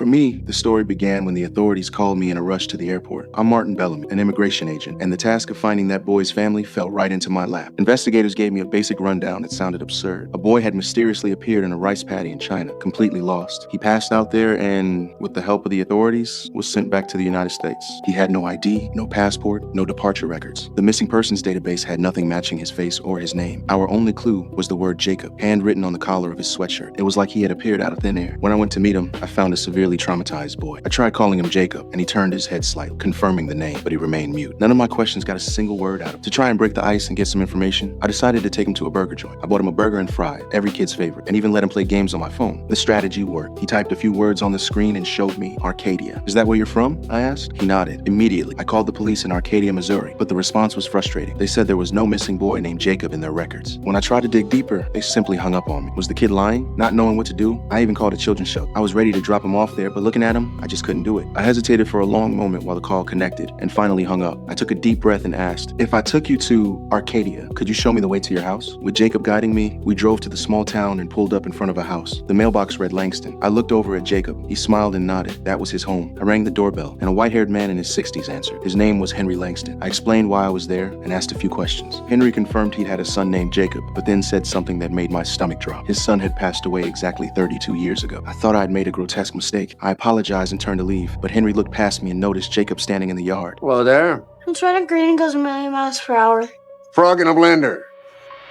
For me, the story began when the authorities called me in a rush to the airport. I'm Martin Bellamy, an immigration agent, and the task of finding that boy's family fell right into my lap. Investigators gave me a basic rundown that sounded absurd. A boy had mysteriously appeared in a rice paddy in China, completely lost. He passed out there and, with the help of the authorities, was sent back to the United States. He had no ID, no passport, no departure records. The missing persons database had nothing matching his face or his name. Our only clue was the word Jacob, handwritten on the collar of his sweatshirt. It was like he had appeared out of thin air. When I went to meet him, I found a severely traumatized boy. I tried calling him Jacob, and he turned his head slightly, confirming the name, but he remained mute. None of my questions got a single word out of him. To try and break the ice and get some information, I decided to take him to a burger joint. I bought him a burger and fries, every kid's favorite, and even let him play games on my phone. The strategy worked. He typed a few words on the screen and showed me Arcadia. "Is that where you're from?" I asked. He nodded. Immediately, I called the police in Arcadia, Missouri, but the response was frustrating. They said there was no missing boy named Jacob in their records. When I tried to dig deeper, they simply hung up on me. Was the kid lying? Not knowing what to do? I even called a children's show. I was ready to drop him off there, but looking at him, I just couldn't do it. I hesitated for a long moment while the call connected and finally hung up. I took a deep breath and asked, "If I took you to Arcadia, could you show me the way to your house?" With Jacob guiding me, we drove to the small town and pulled up in front of a house. The mailbox read Langston. I looked over at Jacob. He smiled and nodded. That was his home. I rang the doorbell, and a white-haired man in his 60s answered. His name was Henry Langston. I explained why I was there and asked a few questions. Henry confirmed he'd had a son named Jacob, but then said something that made my stomach drop. His son had passed away exactly 32 years ago. I thought I'd made a grotesque mistake. I apologized and turned to leave, but Henry looked past me and noticed Jacob standing in the yard. Hello there. I'm trying to green goes a million miles per hour. Frog in a blender.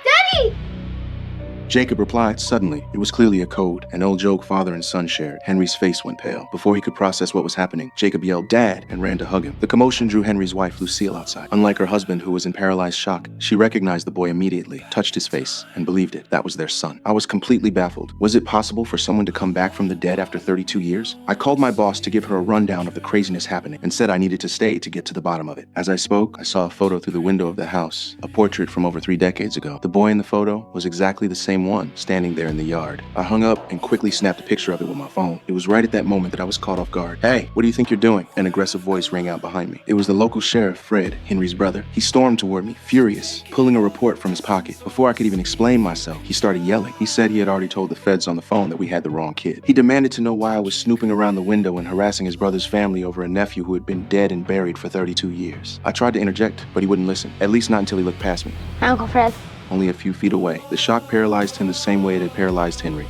Daddy! Jacob replied suddenly. It was clearly a code, an old joke father and son shared. Henry's face went pale. Before he could process what was happening, Jacob yelled, "Dad!" and ran to hug him. The commotion drew Henry's wife, Lucille, outside. Unlike her husband, who was in paralyzed shock, she recognized the boy immediately, touched his face, and believed it. That was their son. I was completely baffled. Was it possible for someone to come back from the dead after 32 years? I called my boss to give her a rundown of the craziness happening and said I needed to stay to get to the bottom of it. As I spoke, I saw a photo through the window of the house, a portrait from over 3 decades ago. The boy in the photo was exactly the same one, standing there in the yard. I hung up and quickly snapped a picture of it with my phone. It was right at that moment that I was caught off guard. "Hey, what do you think you're doing?" An aggressive voice rang out behind me. It was the local sheriff, Fred, Henry's brother. He stormed toward me, furious, pulling a report from his pocket. Before I could even explain myself, he started yelling. He said he had already told the feds on the phone that we had the wrong kid. He demanded to know why I was snooping around the window and harassing his brother's family over a nephew who had been dead and buried for 32 years. I tried to interject, but he wouldn't listen, at least not until he looked past me. Uncle Fred. Only a few feet away. The shock paralyzed him the same way it had paralyzed Henry.